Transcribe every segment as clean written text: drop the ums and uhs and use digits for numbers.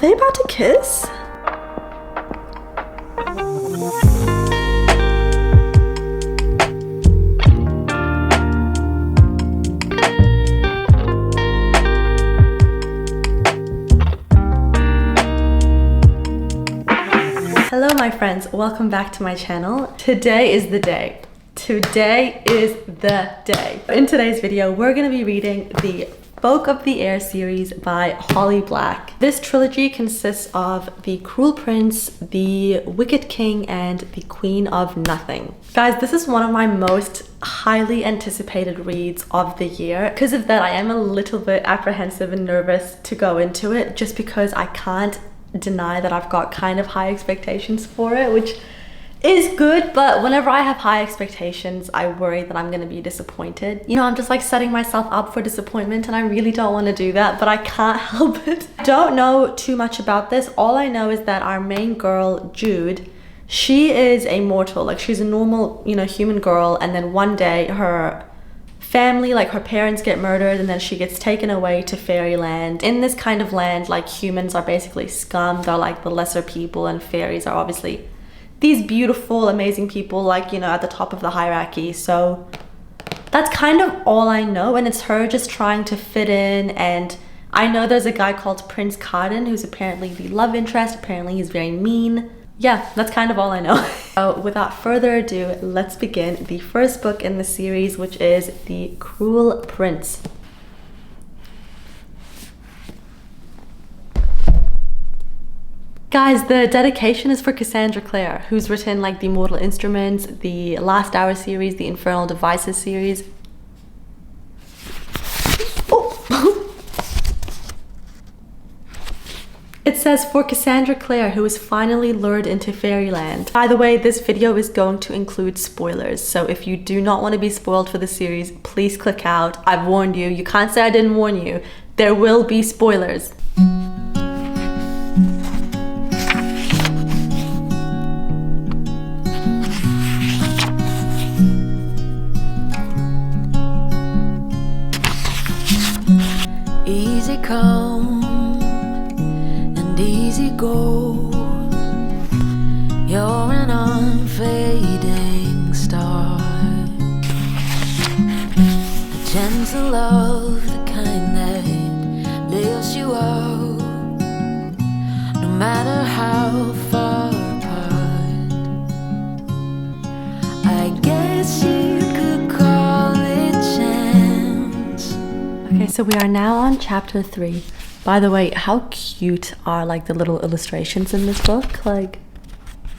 they about to kiss? Hello my friends, welcome back to my channel. Today is the day. Today is the day. In today's video, we're gonna be reading the Folk of the Air series by Holly Black. This trilogy consists of The Cruel Prince, The Wicked King, and The Queen of Nothing. Guys, this is one of my most highly anticipated reads of the year. Because of that, I am a little bit apprehensive and nervous to go into it, just because I can't deny that I've got kind of high expectations for it, which is good, but whenever I have high expectations, I worry that I'm gonna be disappointed. You know, I'm just like setting myself up for disappointment, and I really don't want to do that, but I can't help it. Don't know too much about this. All I know is that our main girl, Jude, she is a mortal. Like, she's a normal, you know, human girl, and then one day her family, like her parents, get murdered, and then she gets taken away to fairyland. In this kind of land, like, humans are basically scum. They're like the lesser people, and fairies are obviously these beautiful, amazing people, like, you know, at the top of the hierarchy. So that's kind of all I know, and it's her just trying to fit in. And I know there's a guy called Prince Carden who's apparently the love interest. Apparently he's very mean. Yeah, that's kind of all I know. So without further ado, let's begin the first book in the series, which is The Cruel Prince. Guys, the dedication is for Cassandra Clare, who's written like the Mortal Instruments, the Last Hour series, the Infernal Devices series. Oh. It says, for Cassandra Clare, who is finally lured into fairyland. By the way, this video is going to include spoilers, so if you do not want to be spoiled for the series, please click out. I've warned you. You can't say I didn't warn you. There will be spoilers. Easy come and easy go. You're an unfading star, a gentle love, the kind that lifts you up, no matter how far apart. I guess you could call it chance. Okay, so we are now on chapter 3. By the way, how cute are like the little illustrations in this book? Like,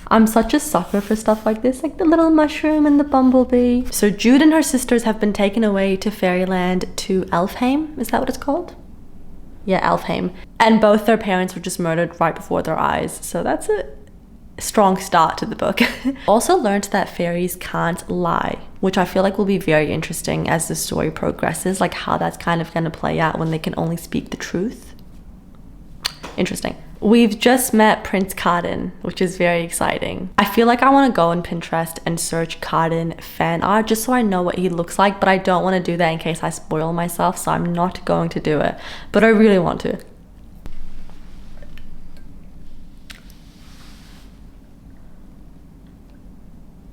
I'm such a sucker for stuff like this, like the little mushroom and the bumblebee. So Jude and her sisters have been taken away to fairyland, to Elfheim. Is that what it's called? Yeah, Elfheim. And both their parents were just murdered right before their eyes. So that's a strong start to the book. Also learned that fairies can't lie, which I feel like will be very interesting as the story progresses, like how that's kind of going to play out when they can only speak the truth. Interesting. We've just met Prince Carden, which is very exciting. I feel like I want to go on Pinterest and search Carden fan art just so I know what he looks like, but I don't want to do that in case I spoil myself, so I'm not going to do it, but I really want to.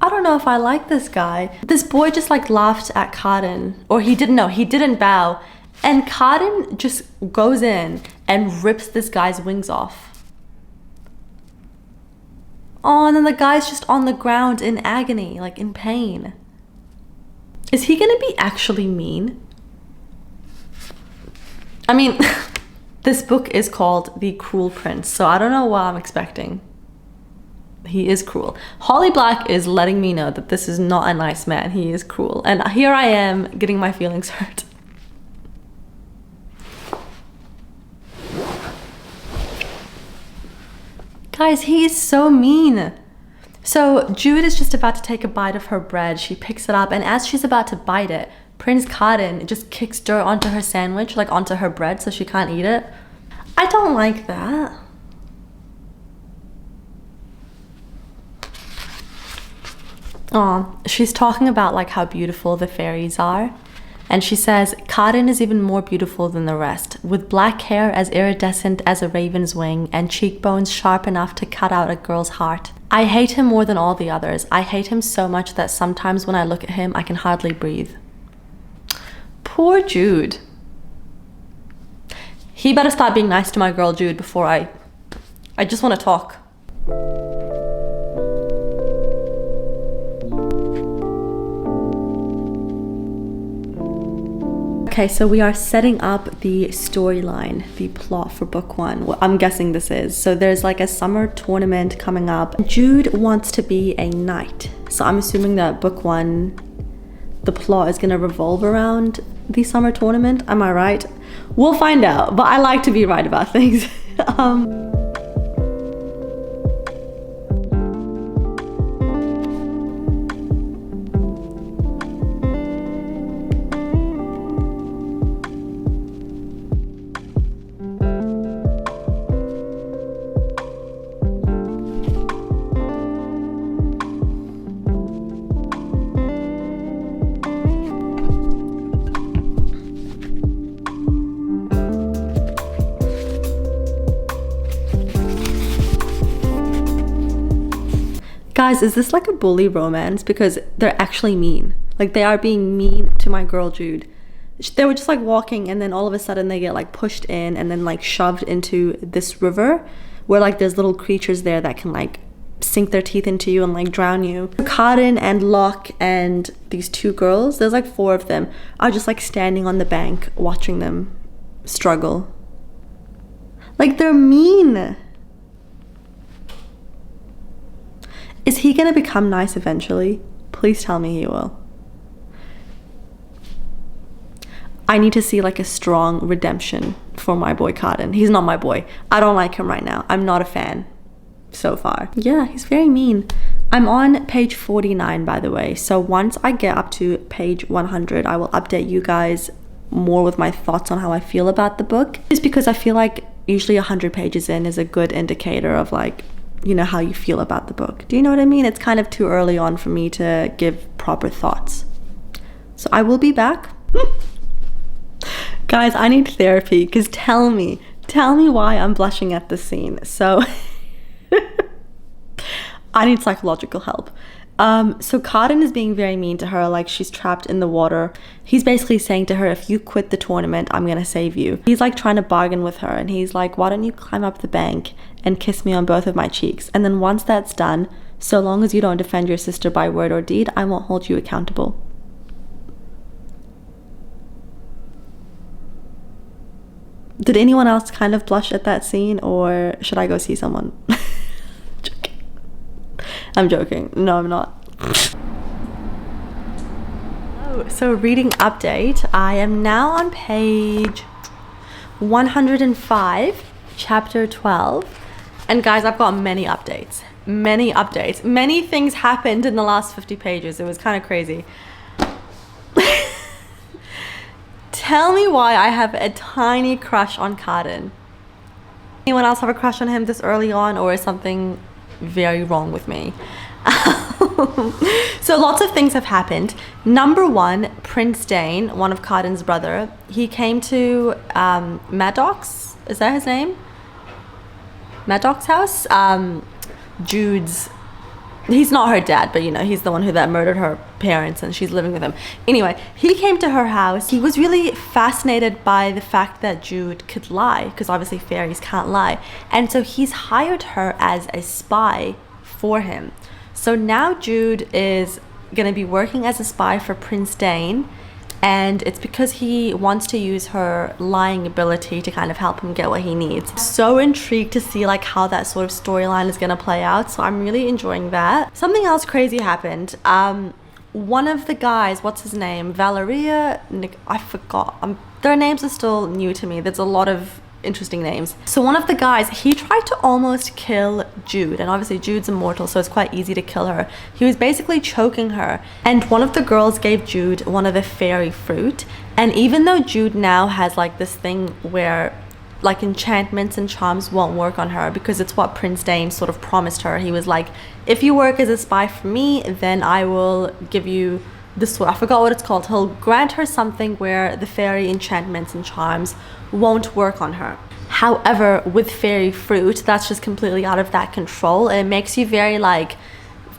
I don't know if I like this guy. This boy just like laughed at Carden, or he didn't bow. And Carden just goes in and rips this guy's wings off. Oh, and then the guy's just on the ground in agony, like in pain. Is he gonna be actually mean? I mean, this book is called The Cruel Prince, so I don't know what I'm expecting. He is cruel. Holly Black is letting me know that this is not a nice man. He is cruel. And here I am getting my feelings hurt. Guys, he is so mean. So Jude is just about to take a bite of her bread. She picks it up, and as she's about to bite it, Prince Carden just kicks dirt onto her sandwich, like onto her bread, so she can't eat it. I don't like that. Oh, she's talking about like how beautiful the fairies are. And she says, Karin is even more beautiful than the rest, with black hair as iridescent as a raven's wing and cheekbones sharp enough to cut out a girl's heart. I hate him more than all the others. I hate him so much that sometimes when I look at him, I can hardly breathe. Poor Jude. He better start being nice to my girl Jude before I just want to talk. Okay, so we are setting up the storyline, the plot for book one. What I'm guessing this is. So there's like a summer tournament coming up. Jude wants to be a knight. So I'm assuming that book one, the plot is gonna revolve around the summer tournament. Am I right? We'll find out, but I like to be right about things. Guys, is this like a bully romance? Because they're actually mean. Like, they are being mean to my girl Jude. They were just like walking and then all of a sudden they get like pushed in and then like shoved into this river where like there's little creatures there that can like sink their teeth into you and like drown you. Karin and Locke and these two girls, there's like 4 of them, are just like standing on the bank watching them struggle. Like, they're mean. Is he gonna become nice eventually? Please tell me he will. I need to see like a strong redemption for my boy Karin. He's not my boy. I don't like him right now. I'm not a fan so far. Yeah, he's very mean. I'm on page 49, by the way. So once I get up to page 100, I will update you guys more with my thoughts on how I feel about the book. Just because I feel like usually 100 pages in is a good indicator of like, you know, how you feel about the book. Do you know what I mean? It's kind of too early on for me to give proper thoughts. So I will be back. Guys, I need therapy, because tell me why I'm blushing at this scene. So I need psychological help. So Karin is being very mean to her, like she's trapped in the water. He's basically saying to her, if you quit the tournament, I'm gonna save you. He's like trying to bargain with her, and he's like, why don't you climb up the bank and kiss me on both of my cheeks? And then once that's done, so long as you don't defend your sister by word or deed, I won't hold you accountable. Did anyone else kind of blush at that scene, or should I go see someone? I'm joking. No, I'm not. So reading update. I am now on page 105, chapter 12. And guys, I've got many updates. Many things happened in the last 50 pages. It was kind of crazy. Tell me why I have a tiny crush on Karin. Anyone else have a crush on him this early on, or is something very wrong with me? So lots of things have happened. Number one, Prince Dane, one of Karin's brother, he came to Maddox, is that his name? Maddox's house? Jude's, he's not her dad, but you know, he's the one that murdered her parents and she's living with him. Anyway, he came to her house. He was really fascinated by the fact that Jude could lie, because obviously fairies can't lie. And so he's hired her as a spy for him. So now Jude is gonna be working as a spy for Prince Dane, and it's because he wants to use her lying ability to kind of help him get what he needs. So intrigued to see like how that sort of storyline is gonna play out, so I'm really enjoying that. Something else crazy happened. One of the guys, what's his name? Valeria, I forgot. Their names are still new to me. There's a lot of interesting names. So one of the guys, he tried to almost kill Jude, and obviously Jude's immortal, so it's quite easy to kill her. He was basically choking her, and one of the girls gave Jude one of the fairy fruit. And even though Jude now has like this thing where like enchantments and charms won't work on her, because it's what Prince Dane sort of promised her. He was like, if you work as a spy for me, then I will give you this, I forgot what it's called. He'll grant her something where the fairy enchantments and charms won't work on her. However, with fairy fruit, that's just completely out of that control. It makes you very like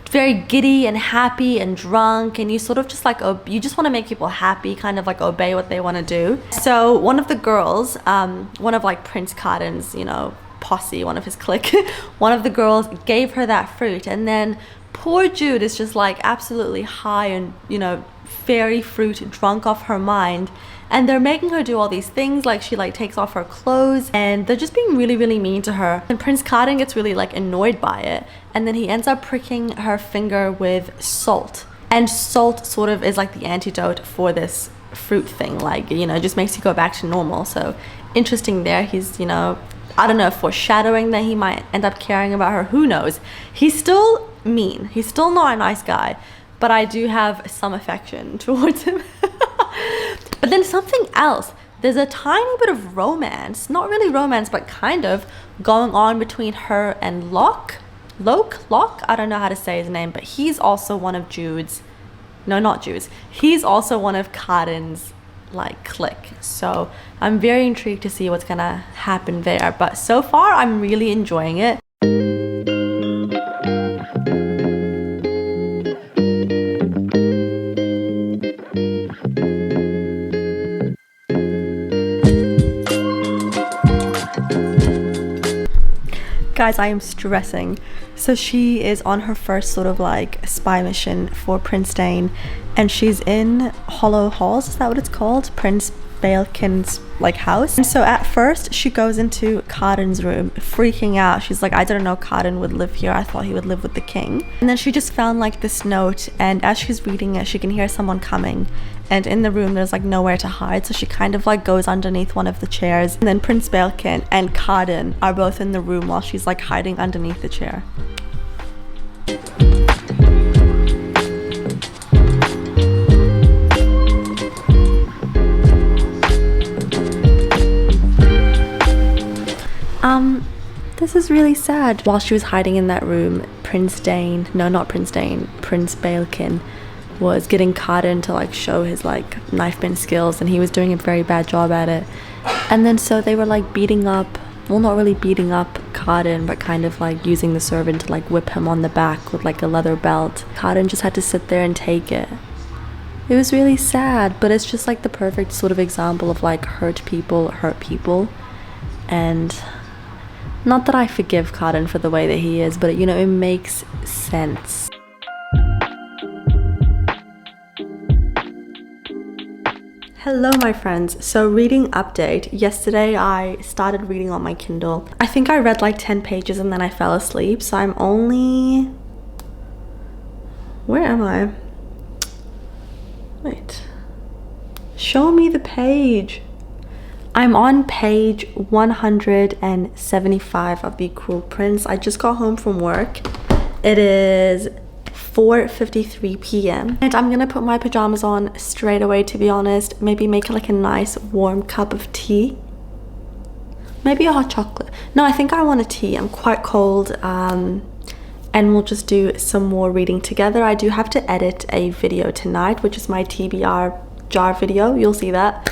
very giddy and happy and drunk, and you sort of just like you just want to make people happy, kind of like obey what they want to do. So one of the girls, one of like Prince Carden's, you know, posse, one of his clique, one of the girls gave her that fruit, and then poor Jude is just like absolutely high and, you know, fairy fruit drunk off her mind, and they're making her do all these things, like she like takes off her clothes, and they're just being really, really mean to her. And Prince Carden gets really like annoyed by it, and then he ends up pricking her finger with salt, and salt sort of is like the antidote for this fruit thing, like, you know, it just makes you go back to normal. So interesting there. He's, you know, I don't know, foreshadowing that he might end up caring about her, who knows. He's still mean, he's still not a nice guy, but I do have some affection towards him. But then something else, there's a tiny bit of romance, not really romance, but kind of going on between her and Locke, I don't know how to say his name, but he's also one of Jude's, no, not Jude's, he's also one of Carden's like clique. So I'm very intrigued to see what's gonna happen there, but so far I'm really enjoying it. Guys, I am stressing. So she is on her first sort of like spy mission for Prince Dane, and she's in Hollow Halls, is that what it's called? Prince Baelkin's like house. And so at first she goes into Carden's room freaking out. She's like, I didn't know Carden would live here, I thought he would live with the king. And then she just found like this note, and as she's reading it she can hear someone coming, and in the room there's like nowhere to hide, so she kind of like goes underneath one of the chairs, and then Prince Baelkin and Carden are both in the room while she's like hiding underneath the chair. This is really sad. While she was hiding in that room, Prince Baelkin was getting Carden to like show his like knife bend skills, and he was doing a very bad job at it. And then so they were like beating up, well, not really beating up Carden, but kind of like using the servant to like whip him on the back with like a leather belt. Carden just had to sit there and take it. It was really sad, but it's just like the perfect sort of example of like hurt people hurt people. And not that I forgive Carden for the way that he is, but you know, it makes sense. Hello my friends, so reading update. Yesterday I started reading on my Kindle. I think I read like 10 pages and then I fell asleep, so I'm only... Where am I? Wait. Show me the page. I'm on page 175 of The Cruel Prince. I just got home from work. It is 4:53 p.m. and I'm gonna put my pajamas on straight away, to be honest. Maybe make like a nice warm cup of tea. Maybe a hot chocolate. No, I think I want a tea. I'm quite cold. And we'll just do some more reading together. I do have to edit a video tonight, which is my TBR jar video. You'll see that.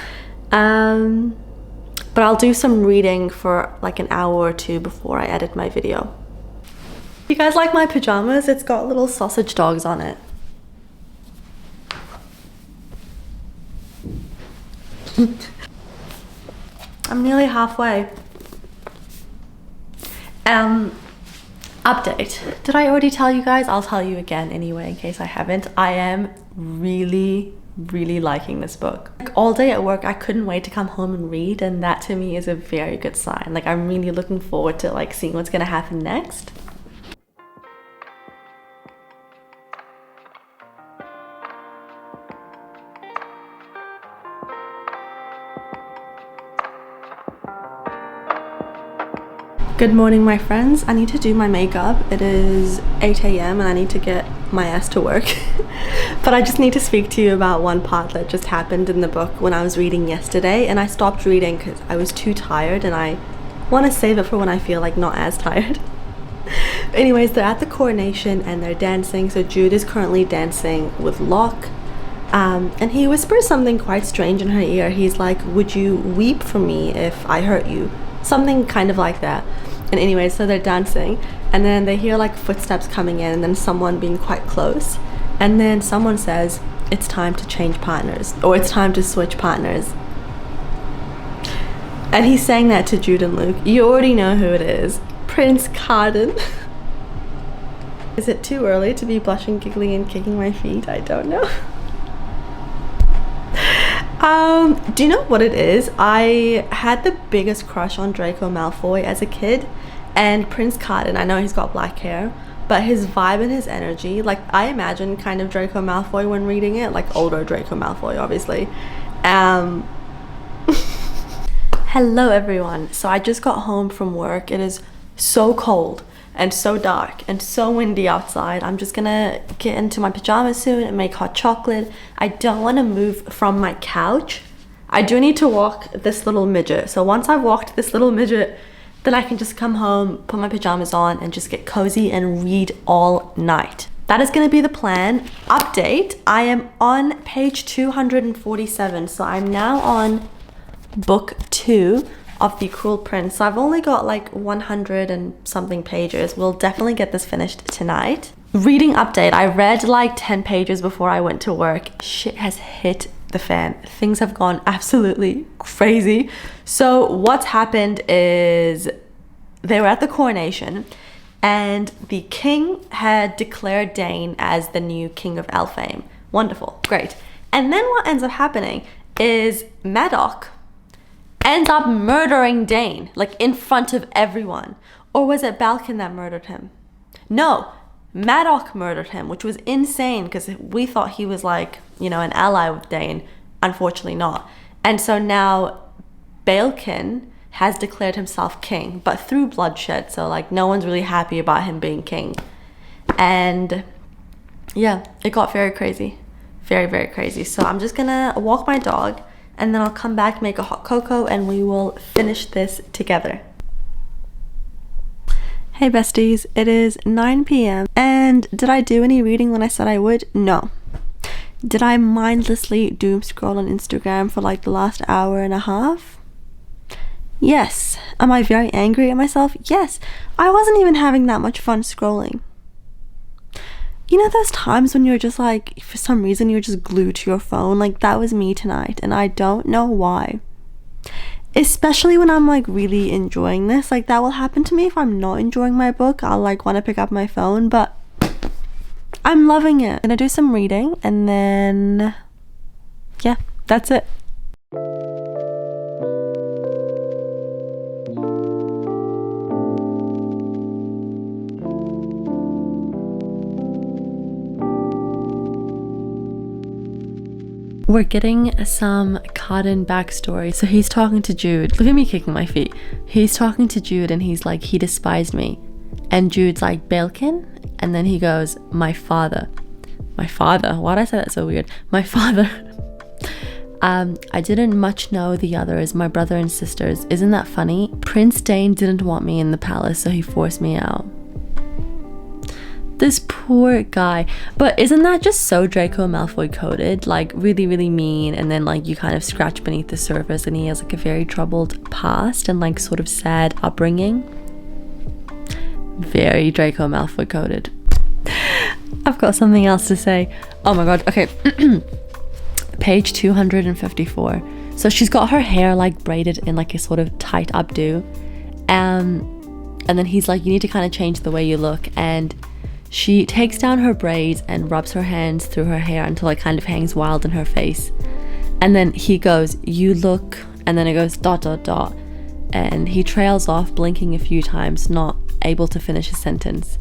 But I'll do some reading for like an hour or two before I edit my video. You guys like my pajamas? It's got little sausage dogs on it. I'm nearly halfway. Update. Did I already tell you guys? I'll tell you again anyway in case I haven't. I am really liking this book. Like all day at work I couldn't wait to come home and read, and that to me is a very good sign. Like I'm really looking forward to like seeing what's gonna happen next. Good morning my friends. I need to do my makeup. It is 8 a.m. and I need to get my ass to work. But I just need to speak to you about one part that just happened in the book when I was reading yesterday, and I stopped reading because I was too tired and I want to save it for when I feel like not as tired. Anyways, they're at the coronation and they're dancing. So Jude is currently dancing with Locke, And he whispers something quite strange in her ear. He's like, would you weep for me if I hurt you? Something kind of like that. And anyway, so they're dancing, and then they hear like footsteps coming in, and then someone being quite close. And then someone says, it's time to change partners, or it's time to switch partners. And he's saying that to Jude and Luke. You already know who it is. Prince Carden. Is it too early to be blushing, giggling, and kicking my feet? I don't know. Do you know what it is? I had the biggest crush on Draco Malfoy as a kid, and Prince Carden, I know he's got black hair, but his vibe and his energy, like I imagine kind of Draco Malfoy when reading it, like older Draco Malfoy obviously. Hello everyone. So I just got home from work. It is so cold and so dark and so windy outside. I'm just gonna get into my pajamas soon and make hot chocolate. I don't want to move from my couch. I do need to walk this little midget. So once I've walked this little midget, then I can just come home, put my pajamas on, and just get cozy and read all night. That is gonna be the plan. Update, I am on page 247. So I'm now on book 2 of The Cruel Prince. So I've only got like 100 and something pages. We'll definitely get this finished tonight. Reading update, I read like 10 pages before I went to work. Shit has hit the fan. Things have gone absolutely crazy. So what's happened is they were at the coronation, and the king had declared Dane as the new king of Elfame. Wonderful, great. And then what ends up happening is Madoc ends up murdering Dane, like in front of everyone. Or was it Balkan that murdered him? No, Madoc murdered him, which was insane because we thought he was like, you know, an ally with Dane. Unfortunately not. And so now Balkan has declared himself king, but through bloodshed. So like no one's really happy about him being king. And yeah, it got very crazy. Very, very crazy. So I'm just gonna walk my dog, and then I'll come back, make a hot cocoa, and we will finish this together. Hey besties, it is 9 p.m. and did I do any reading when I said I would? No. Did I mindlessly doom scroll on Instagram for like the last hour and a half? Yes. Am I very angry at myself? Yes. I wasn't even having that much fun scrolling. You know those times when you're just like, for some reason you're just glued to your phone? Like that was me tonight, and I don't know why. Especially when I'm like really enjoying this. Like that will happen to me if I'm not enjoying my book. I'll like want to pick up my phone, but I'm loving it. I'm gonna do some reading, and then yeah, that's it. We're getting some Carden backstory. So he's talking to Jude. Look at me kicking my feet. He's talking to Jude, and he's like, he despised me. And Jude's like, Balkan? And then he goes, my father. My father? Why'd I say that so weird? My father. I didn't much know the others, my brother and sisters. Isn't that funny? Prince Dane didn't want me in the palace, so he forced me out. This poor guy. But isn't that just so Draco Malfoy coded? Like really, really mean, and then like you kind of scratch beneath the surface, and he has like a very troubled past and like sort of sad upbringing. Very Draco Malfoy coded. I've got something else to say. Oh my god, okay. Page 254. So she's got her hair like braided in like a sort of tight updo. And then he's like, you need to kind of change the way you look, and she takes down her braids and rubs her hands through her hair until it kind of hangs wild in her face. And then he goes, you look, and then it goes ... And he trails off, blinking a few times, not able to finish his sentence.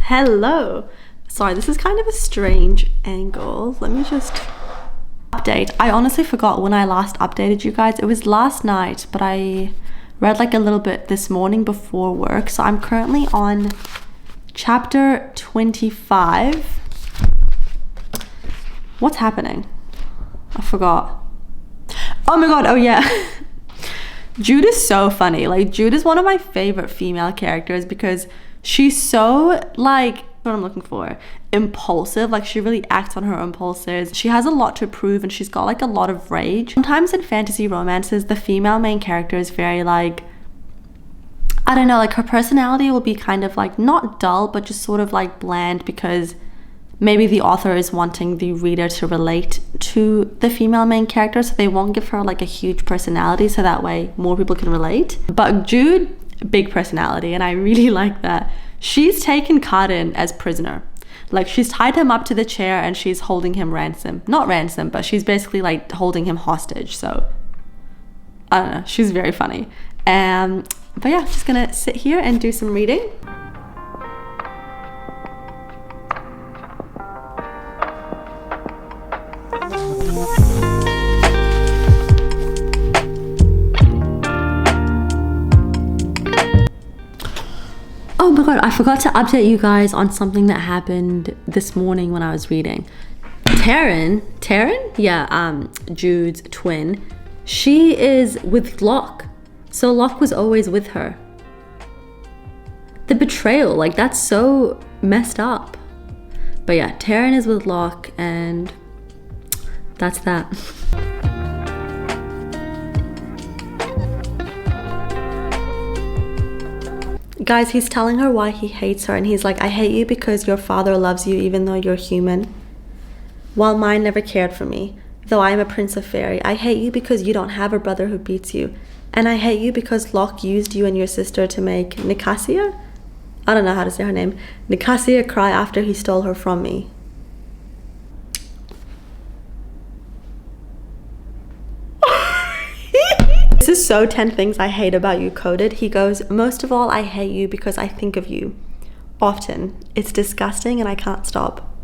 Hello. Sorry, this is kind of a strange angle. Let me just update. I honestly forgot when I last updated you guys. It was last night, but I read like a little bit this morning before work. So I'm currently on chapter 25. What's happening? I forgot. Oh my god, oh yeah. Jude is so funny. Like Jude is one of my favorite female characters because she's so like what I'm looking for. Impulsive, like she really acts on her impulses. She has a lot to prove and she's got like a lot of rage. Sometimes in fantasy romances, the female main character is very like, I don't know, like her personality will be kind of like not dull, but just sort of like bland, because maybe the author is wanting the reader to relate to the female main character, so they won't give her like a huge personality so that way more people can relate. But Jude, big personality, and I really like that. She's taken Karin as prisoner. Like she's tied him up to the chair and she's holding him ransom. Not ransom, but she's basically like holding him hostage. So I don't know, she's very funny. But yeah, just gonna sit here and do some reading. Oh my god, I forgot to update you guys on something that happened this morning when I was reading. Taryn? Yeah, Jude's twin. She is with Locke. So Locke was always with her. The betrayal, like that's so messed up. But yeah, Taryn is with Locke and that's that. Guys, he's telling her why he hates her and he's like, I hate you because your father loves you even though you're human, while mine never cared for me, though I am a prince of fairy. I hate you because you don't have a brother who beats you, and I hate you because Locke used you and your sister to make Nicasia, I don't know how to say her name, Nicasia cry after he stole her from me. This is so 10 things I hate about you coded. He goes, most of all, I hate you because I think of you often. It's disgusting and I can't stop.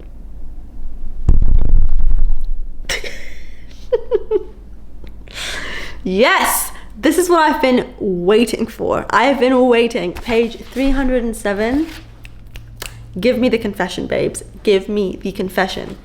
Yes, this is what I've been waiting for. I have been waiting. Page 307. Give me the confession, babes. Give me the confession.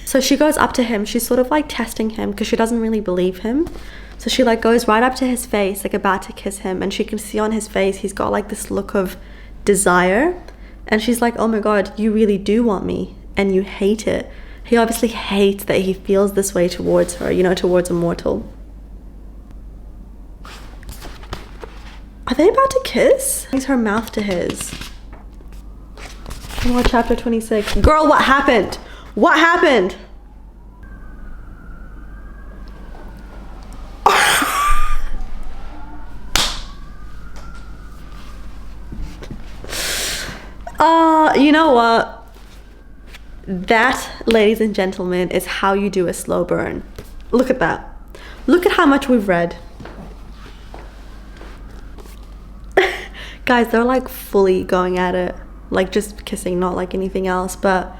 So she goes up to him. She's sort of like testing him because she doesn't really believe him. So she like goes right up to his face, like about to kiss him, and she can see on his face he's got like this look of desire. And she's like, oh my god, you really do want me and you hate it. He obviously hates that he feels this way towards her, you know, towards a mortal. Are they about to kiss? Brings her mouth to his. More chapter 26. Girl, what happened? What happened? You know what? That, ladies and gentlemen, is how you do a slow burn. Look at that. Look at how much we've read. Guys, they're like fully going at it. Like just kissing, not like anything else. But,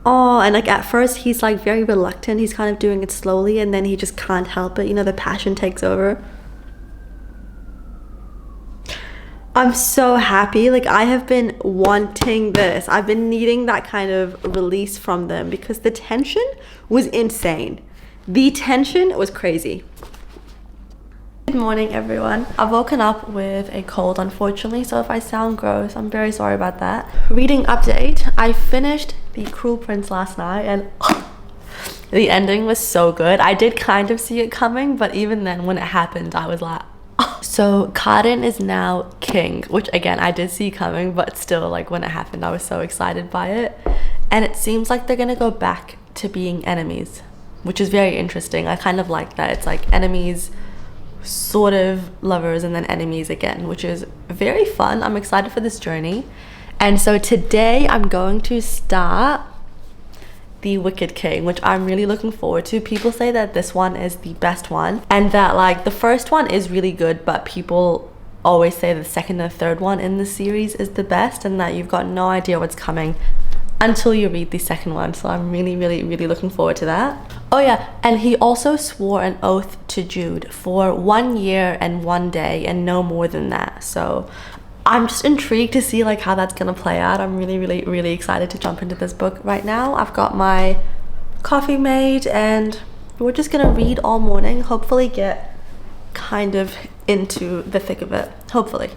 oh, and like at first he's like very reluctant. He's kind of doing it slowly and then he just can't help it. You know, the passion takes over. I'm so happy. Like I have been wanting this. I've been needing that kind of release from them because the tension was insane. The tension was crazy. Good morning, everyone. I've woken up with a cold, unfortunately, so if I sound gross, I'm very sorry about that. Reading update. I finished The Cruel Prince last night and the ending was so good. I did kind of see it coming, but even then when it happened, I was like, so Karin is now king, which again I did see coming, but still, like when it happened I was so excited by it. And it seems like they're gonna go back to being enemies, which is very interesting. I kind of like that. It's like enemies, sort of lovers, and then enemies again, which is very fun. I'm excited for this journey. And so today I'm going to start The Wicked King, which I'm really looking forward to. People say that this one is the best one and that like the first one is really good, but people always say the second and third one in the series is the best and that you've got no idea what's coming until you read the second one. So I'm really looking forward to that. Oh yeah, and he also swore an oath to Jude for 1 year and 1 day and no more than that. So I'm just intrigued to see like how that's gonna play out. I'm really excited to jump into this book right now. I've got my coffee made and we're just gonna read all morning, hopefully get kind of into the thick of it, hopefully.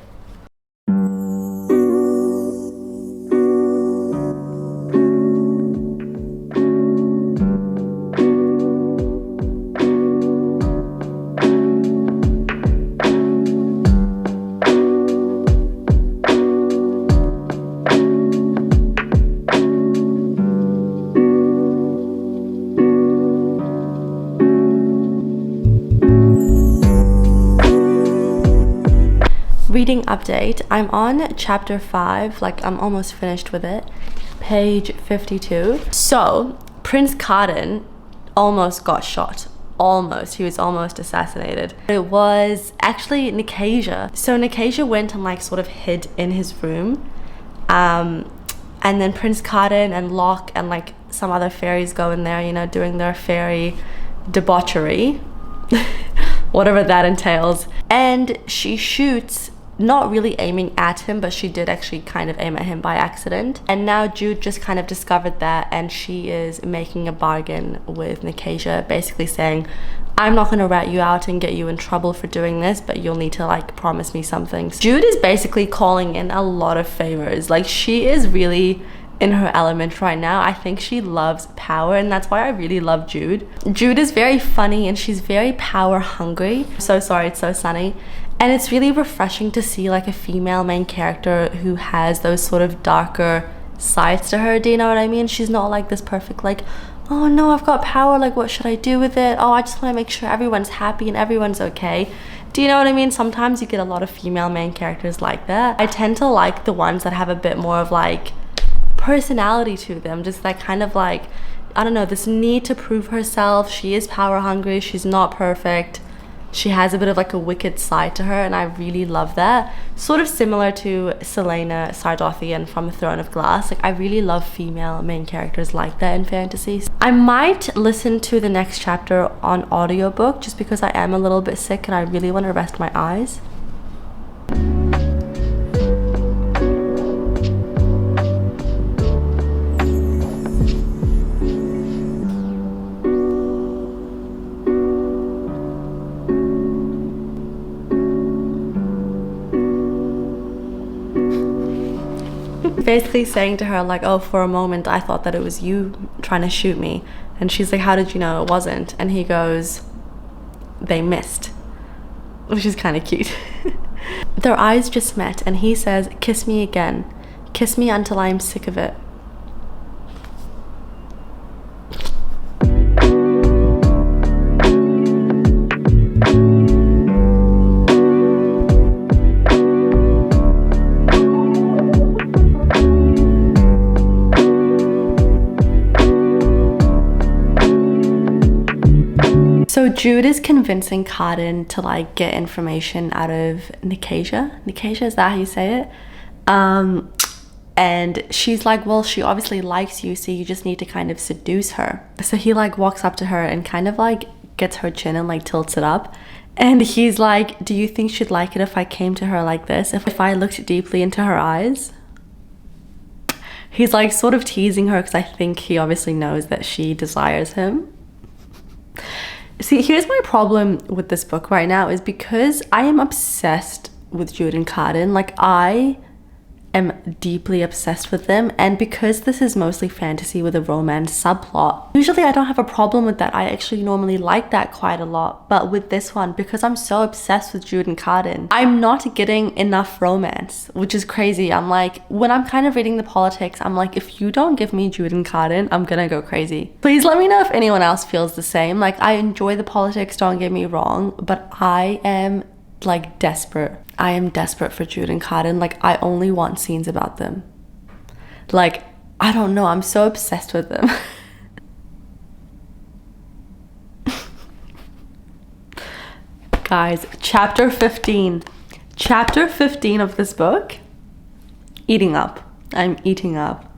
reading update. I'm on chapter 5, like I'm almost finished with it. Page 52. So, Prince Kardin almost got shot. Almost. He was almost assassinated. It was actually Nikasia. So Nikasia went and like sort of hid in his room. And then Prince Kardin and Locke and like some other fairies go in there, you know, doing their fairy debauchery. Whatever that entails. And she shoots, not really aiming at him, but she did actually kind of aim at him by accident. And now Jude just kind of discovered that, and she is making a bargain with Nikasia, basically saying, I'm not going to rat you out and get you in trouble for doing this, but you'll need to like promise me something. Jude is basically calling in a lot of favors. Like, she is really in her element right now. I think she loves power, and that's why I really love Jude. Jude is very funny and she's very power hungry. So sorry, it's so sunny. And it's really refreshing to see like a female main character who has those sort of darker sides to her. Do you know what I mean? She's not like this perfect like, oh no, I've got power, like what should I do with it? Oh, I just want to make sure everyone's happy and everyone's okay. Do you know what I mean? Sometimes you get a lot of female main characters like that. I tend to like the ones that have a bit more of like personality to them, just like kind of like, I don't know, this need to prove herself. She is power hungry, she's not perfect, she has a bit of like a wicked side to her, and I really love that. Sort of similar to Selena Sardothian from Throne of Glass. Like, I really love female main characters like that in fantasy. I might listen to the next chapter on audiobook just because I am a little bit sick and I really want to rest my eyes. Basically saying to her like, oh, for a moment I thought that it was you trying to shoot me. And she's like, how did you know it wasn't? And he goes, they missed. Which is kind of cute. Their eyes just met and he says, kiss me again. Kiss me until I'm sick of it. So Jude is convincing Kardin to like get information out of Nikasia. Nikasia, is that how you say it? And she's like, well, she obviously likes you, so you just need to kind of seduce her. So he like walks up to her and kind of like gets her chin and like tilts it up. And he's like, do you think she'd like it if I came to her like this? If I looked deeply into her eyes? He's like sort of teasing her because I think he obviously knows that she desires him. See, here's my problem with this book right now is because I am obsessed with Jude and Kardin. Like, I am deeply obsessed with them, and because this is mostly fantasy with a romance subplot, usually I don't have a problem with that. I actually normally like that quite a lot, but with this one, because I'm so obsessed with Jude and Kardin, I'm not getting enough romance, which is crazy. I'm like, when I'm kind of reading the politics, I'm like, if you don't give me Jude and Kardin, I'm gonna go crazy. Please let me know if anyone else feels the same. Like, I enjoy the politics, don't get me wrong, but I am like desperate. I am desperate for Jude and Kardin. Like, I only want scenes about them. Like, I don't know, I'm so obsessed with them. Guys, chapter 15. Chapter 15 of this book. Eating up. I'm eating up.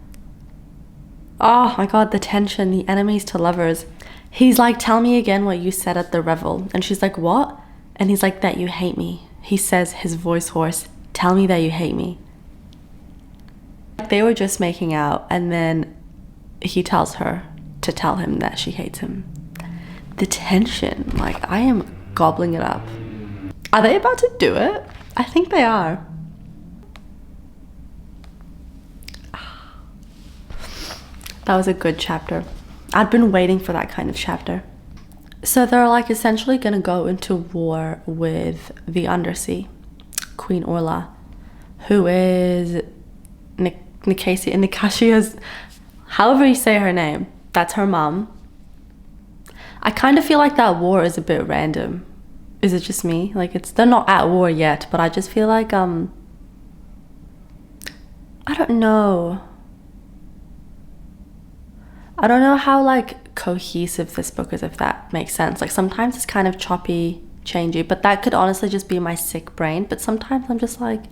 Oh my god, the tension, the enemies to lovers. He's like, tell me again what you said at the revel. And she's like, what? And he's like, that you hate me. He says, his voice hoarse, tell me that you hate me. They were just making out, and then he tells her to tell him that she hates him. The tension, like, I am gobbling it up. Are they about to do it? I think they are. That was a good chapter. I'd been waiting for that kind of chapter. So they're like essentially gonna go into war with the Undersea, Queen Orla, who is Nikasia's, however you say her name, that's her mom. I kind of feel like that war is a bit random. Is it just me? Like, they're not at war yet, but I just feel like I don't know. I don't know how like cohesive this book is, if that makes sense. Like sometimes it's kind of choppy, changey, but that could honestly just be my sick brain. But sometimes I'm just like,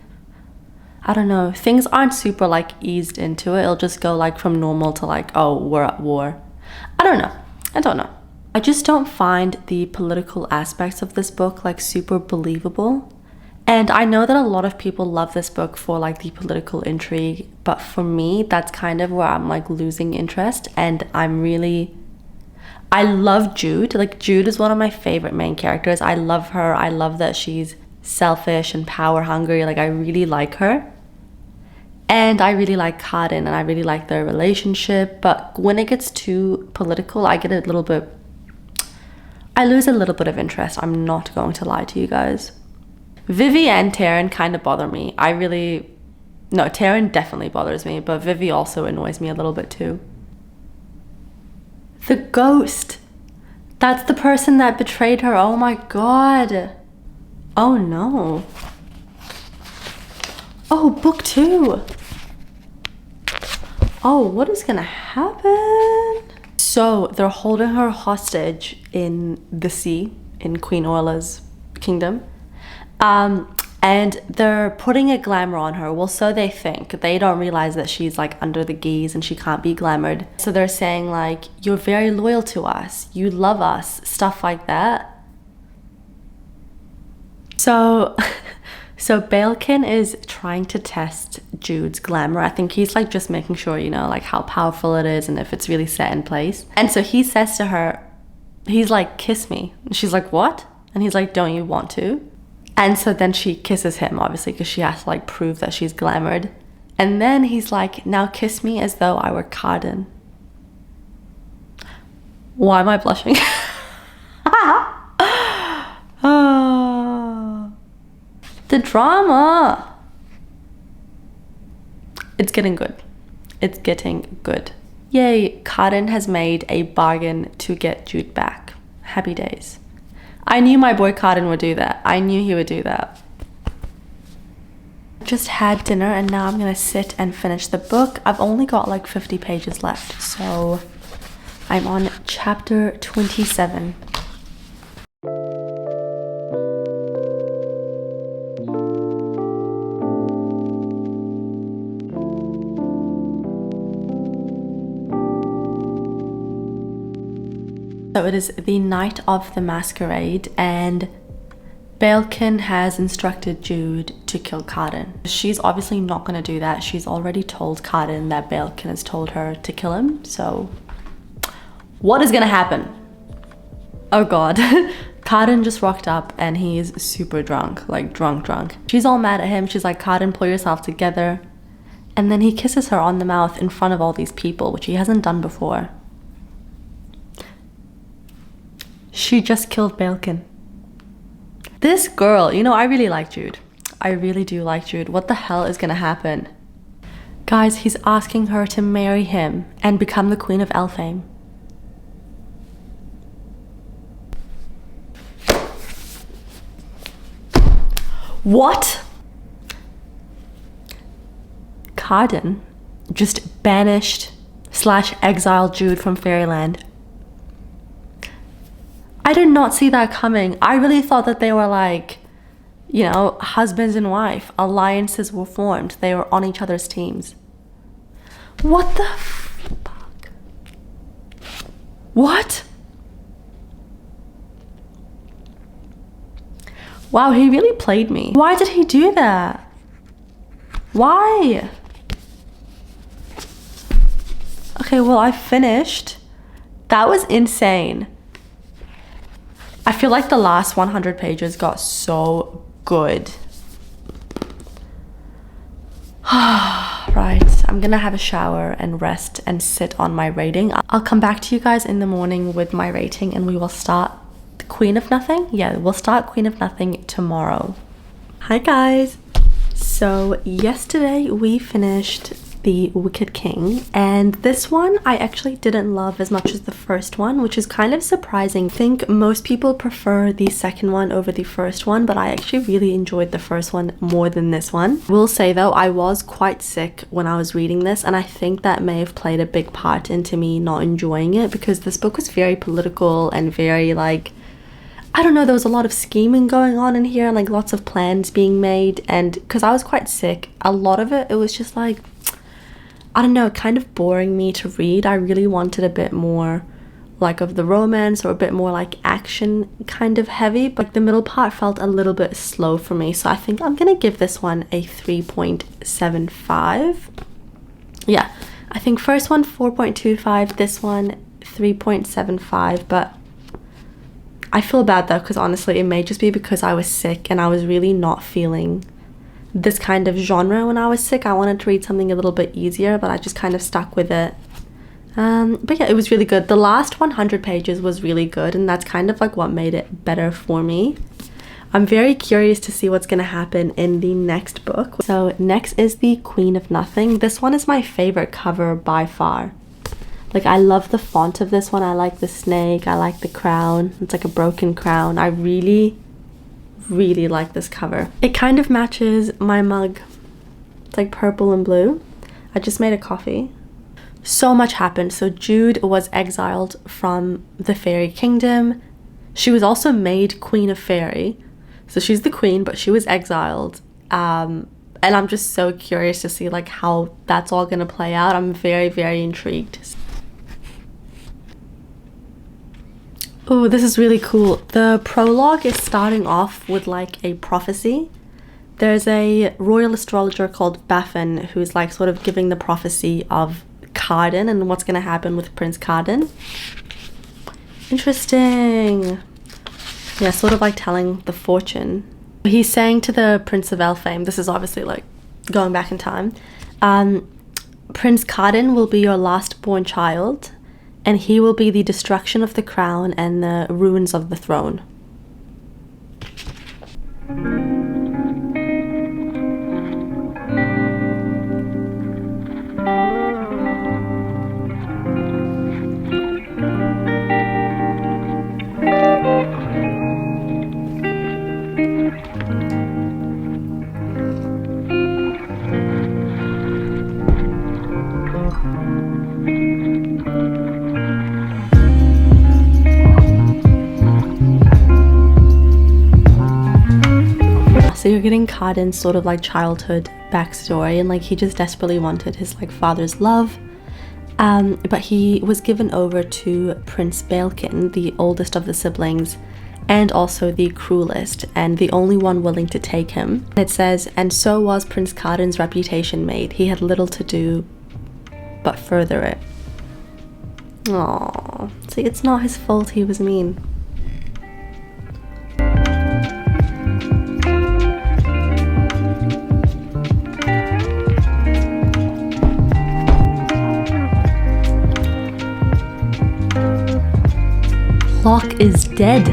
I don't know, things aren't super like eased into it. It'll just go like from normal to like, oh, we're at war. I don't know. I just don't find the political aspects of this book like super believable. And I know that a lot of people love this book for like the political intrigue, but for me, that's kind of where I'm like losing interest. And I love Jude. Like Jude is one of my favorite main characters. I love her. I love that she's selfish and power hungry. Like I really like her. And I really like Carden and I really like their relationship. But when it gets too political, I lose a little bit of interest. I'm not going to lie to you guys. Vivi and Taryn kind of bother me. No, Taryn definitely bothers me, but Vivi also annoys me a little bit too. The ghost. That's the person that betrayed her. Oh my god. Oh no. Oh, book 2. Oh, what is gonna happen? So they're holding her hostage in the sea, in Queen Orla's kingdom. And they're putting a glamour on her. Well, so they think. They don't realize that she's like under the geese and she can't be glamoured. So they're saying like, you're very loyal to us. You love us. Stuff like that. So Baelkin is trying to test Jude's glamour. I think he's like just making sure, you know, like how powerful it is and if it's really set in place. And so he says to her, he's like, kiss me. And she's like, what? And he's like, don't you want to? And so then she kisses him, obviously, because she has to like prove that she's glamoured. And then he's like, now kiss me as though I were Carden. Why am I blushing? Oh, the drama. It's getting good. It's getting good. Yay, Carden has made a bargain to get Jude back. Happy days. I knew my boy Carden would do that. I knew he would do that. Just had dinner and now I'm gonna sit and finish the book. I've only got like 50 pages left, so I'm on chapter 27. So it is the night of the masquerade and Baelkin has instructed Jude to kill Carden. She's obviously not going to do that. She's already told Carden that Baelkin has told her to kill him. So what is going to happen? Oh god. Carden just rocked up and he's super drunk, like drunk. She's all mad at him. She's like, Carden, pull yourself together. And then he kisses her on the mouth in front of all these people, which he hasn't done before. She just killed Baelkin. This girl, you know, I really like Jude. I really do like Jude. What the hell is gonna happen? Guys, he's asking her to marry him and become the Queen of Elfhame. What? Carden just banished / exiled Jude from Fairyland. I did not see that coming. I really thought that they were like, you know, husbands and wife. Alliances were formed. They were on each other's teams. What the fuck? What? Wow, he really played me. Why did he do that? Why? Okay, well, I finished. That was insane. I feel like the last 100 pages got so good. Right, I'm gonna have a shower and rest and sit on my rating. I'll come back to you guys in the morning with my rating and we will start Queen of Nothing. Yeah, we'll start Queen of Nothing tomorrow. Hi guys. So yesterday we finished The Wicked King, and this one I actually didn't love as much as the first one, which is kind of surprising. I think most people prefer the second one over the first one, but I actually really enjoyed the first one more than this one. Will say though, I was quite sick when I was reading this, and I think that may have played a big part into me not enjoying it, because this book was very political and very like, I don't know, there was a lot of scheming going on in here, like lots of plans being made, and because I was quite sick, a lot of it was just like, I don't know, kind of boring me to read. I really wanted a bit more like of the romance, or a bit more like action kind of heavy, but the middle part felt a little bit slow for me, so I think I'm gonna give this one a 3.75. Yeah, I think first one 4.25, this one 3.75, but I feel bad though, because honestly it may just be because I was sick and I was really not feeling this kind of genre when I was sick. I wanted to read something a little bit easier, but I just kind of stuck with it. But yeah, it was really good. The last 100 pages was really good, and that's kind of like what made it better for me. I'm very curious to see what's going to happen in the next book. So next is The Queen of Nothing. This one is my favorite cover by far. Like, I love the font of this one. I like the snake. I like the crown. It's like a broken crown. I really like this cover. It kind of matches my mug. It's like purple and blue. I just made a coffee. So much happened. So Jude was exiled from the fairy kingdom. She was also made Queen of Fairy. So she's the queen, but she was exiled. And I'm just so curious to see like how that's all gonna play out. I'm very intrigued. Oh, this is really cool. The prologue is starting off with like a prophecy. There's a royal astrologer called Baffin who's like sort of giving the prophecy of Carden and what's going to happen with Prince Carden. Interesting. Yeah, sort of like telling the fortune. He's saying to the Prince of Elfame, this is obviously like going back in time, Prince Carden will be your last born child, and he will be the destruction of the crown and the ruins of the throne. So you're getting Carden's sort of like childhood backstory, and like he just desperately wanted his like father's love, but he was given over to Prince Baelkin, the oldest of the siblings and also the cruelest and the only one willing to take him. It says, and so was Prince Carden's reputation made. He had little to do but further it. Aww. See, it's not his fault he was mean. Locke is dead.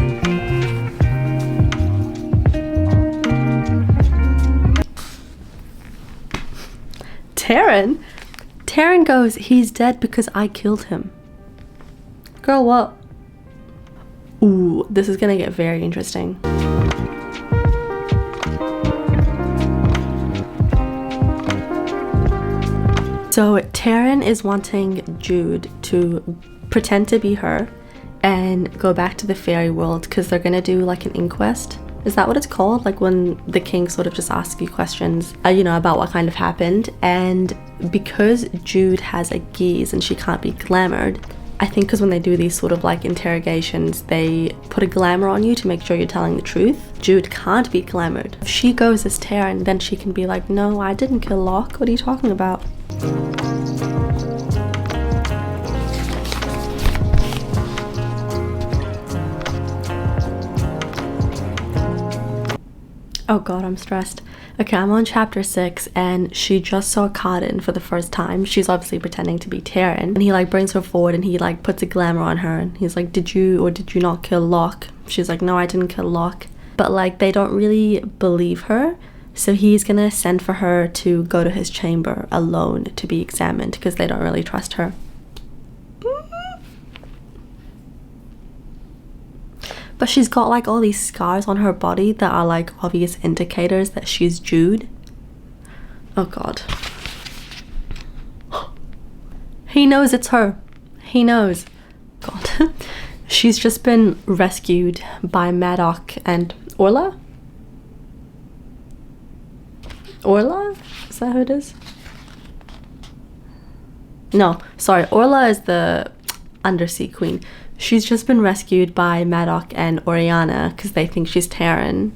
Taryn goes, he's dead because I killed him. Girl, what? Ooh, this is gonna get very interesting. So Taryn is wanting Jude to pretend to be her and go back to the fairy world because they're gonna do like an inquest. Is that what it's called? Like when the king sort of just asks you questions, you know, about what kind of happened. And because Jude has a gaze and she can't be glamored, I think because when they do these sort of like interrogations, they put a glamour on you to make sure you're telling the truth. Jude can't be glamored. If she goes as Taryn, then she can be like, no, I didn't kill Locke. What are you talking about? Oh god, I'm stressed. Okay, I'm on chapter 6 and she just saw Carden for the first time. She's obviously pretending to be Taryn. And he like brings her forward and he like puts a glamour on her and he's like, did you or did you not kill Locke? She's like, no, I didn't kill Locke. But like they don't really believe her So he's gonna send for her to go to his chamber alone to be examined because they don't really trust her. But she's got like all these scars on her body that are like obvious indicators that she's Jude. Oh god. He knows it's her. He knows. God. She's just been rescued by Maddox and Orla? Orla? Is that who it is? No, sorry. Orla is the undersea queen. She's just been rescued by Maddox and Oriana because they think she's Terran.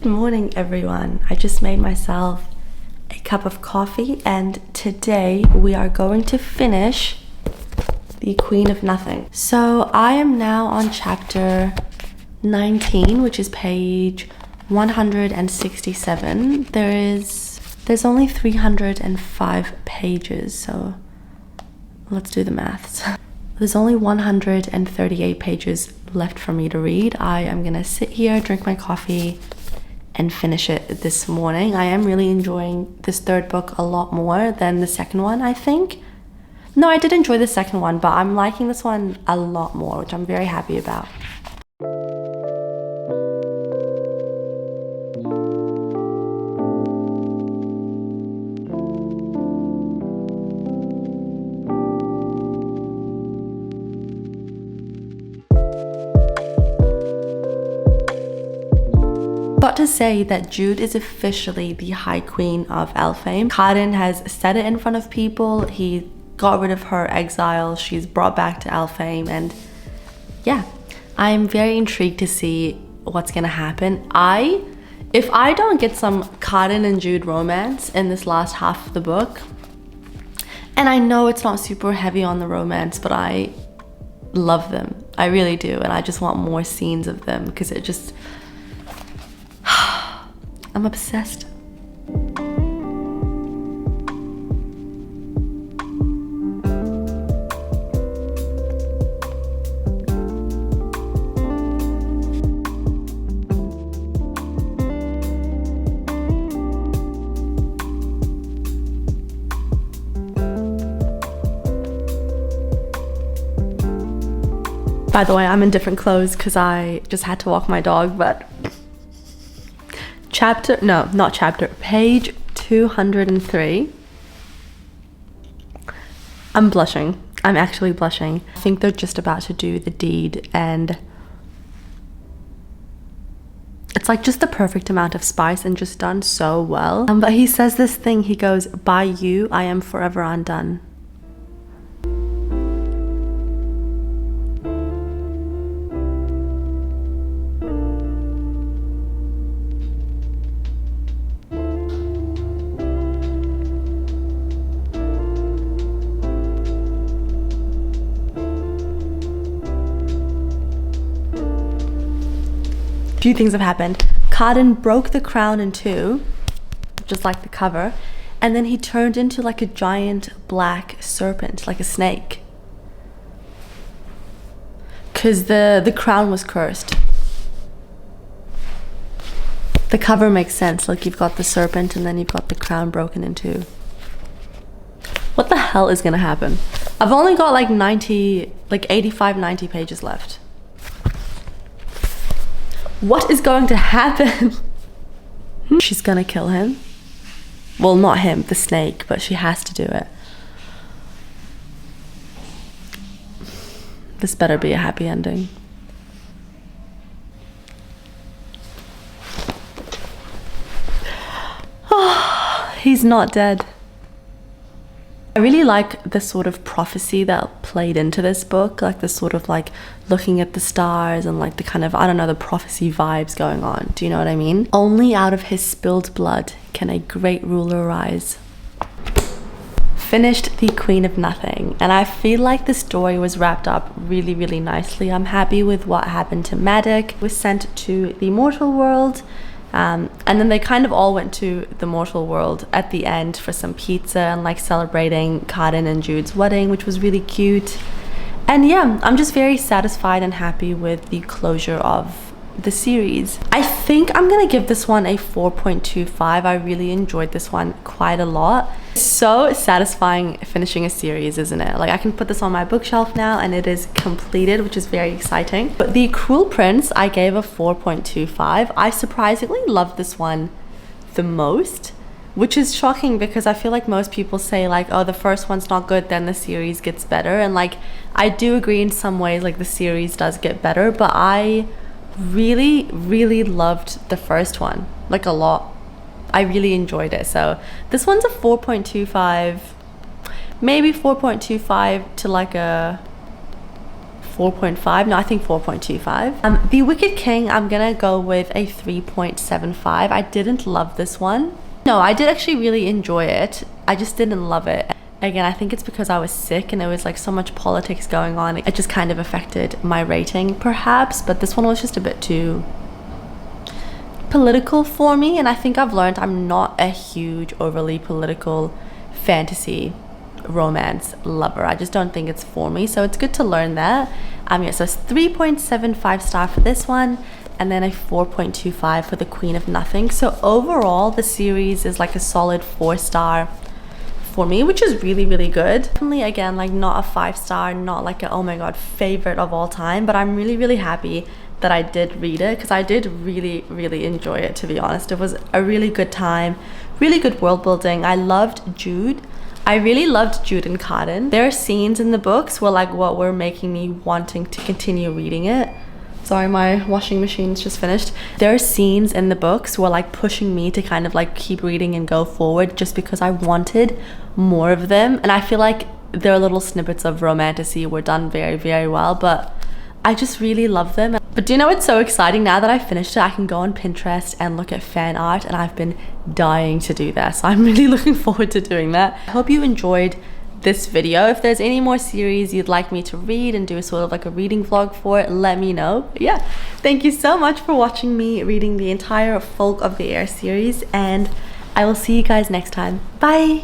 Good morning, everyone. I just made myself a cup of coffee and today we are going to finish The Queen of Nothing. So I am now on chapter 19, which is page 167. There's only 305 pages, so let's do the maths. There's only 138 pages left for me to read. I am gonna sit here, drink my coffee, and finish it this morning. I am really enjoying this third book a lot more than the second one, I think. No, I did enjoy the second one, but I'm liking this one a lot more, which I'm very happy about. Got to say that Jude is officially the High Queen of Elfhame. Karin has said it in front of people. He got rid of her exile. She's brought back to Elfhame, and yeah, I'm very intrigued to see what's gonna happen. If I don't get some Karin and Jude romance in this last half of the book, and I know it's not super heavy on the romance, but I love them. I really do, and I just want more scenes of them because it just I'm obsessed. By the way, I'm in different clothes because I just had to walk my dog, but page 203. I'm blushing. I'm actually blushing. I think they're just about to do the deed and it's like just the perfect amount of spice and just done so well. But he says this thing, he goes, "By you, I am forever undone." Few things have happened. Karin broke the crown in two, just like the cover, and then he turned into like a giant black serpent, like a snake. Because the crown was cursed. The cover makes sense, like you've got the serpent and then you've got the crown broken in two. What the hell is gonna happen? I've only got like 85, 90 pages left. What is going to happen? She's gonna kill him. Well, not him, the snake, but she has to do it. This better be a happy ending. Oh, he's not dead. I really like the sort of prophecy that played into this book, like the sort of like looking at the stars and like the kind of, I don't know, the prophecy vibes going on. Do you know what I mean? Only out of his spilled blood can a great ruler rise. Finished The Queen of Nothing, and I feel like the story was wrapped up really, really nicely. I'm happy with what happened to Maddox. He was sent to the mortal world. And then they kind of all went to the mortal world at the end for some pizza and like celebrating Karin and Jude's wedding, which was really cute. And yeah, I'm just very satisfied and happy with the closure of the series. I think I'm gonna give this one a 4.25. I really enjoyed this one quite a lot. So satisfying finishing a series, isn't it? Like, I can put this on my bookshelf now and it is completed, which is very exciting. But The Cruel Prince, I gave a 4.25. I surprisingly loved this one the most, which is shocking because I feel like most people say like, oh, the first one's not good, then the series gets better. And like, I do agree in some ways, like the series does get better, but I really loved the first one, like a lot. I really enjoyed it. So this one's a 4.25, maybe 4.25 to like a 4.5. No, I think 4.25. The Wicked King, I'm gonna go with a 3.75. I didn't love this one. No, I did actually really enjoy it. I just didn't love it. Again, I think it's because I was sick and there was like so much politics going on. It just kind of affected my rating perhaps, but this one was just a bit too political for me. And I think I've learned I'm not a huge overly political fantasy romance lover. I just don't think it's for me. So it's good to learn that. Yeah, so it's 3.75 star for this one. And then a 4.25 for The Queen of Nothing. So overall, the series is like a solid 4 star for me, which is really good. Definitely, again, like not a 5 star, not like a oh my god favorite of all time, but I'm really happy that I did read it because I did really enjoy it, to be honest. It was a really good time, really good world building. I loved Jude. I really loved Jude and Cotton. There are scenes in the books where like what were making me wanting to continue reading it. Sorry, my washing machine's just finished. There are scenes in the books were like pushing me to kind of like keep reading and go forward just because I wanted more of them. And I feel like their little snippets of romantasy were done very well, but I just really love them. But do you know what's so exciting? Now that I finished it, I can go on Pinterest and look at fan art, and I've been dying to do that. So I'm really looking forward to doing that. I hope you enjoyed this video. If there's any more series you'd like me to read and do a sort of like a reading vlog for, let me know. But yeah, thank you so much for watching me reading the entire Folk of the Air series, and I will see you guys next time. Bye.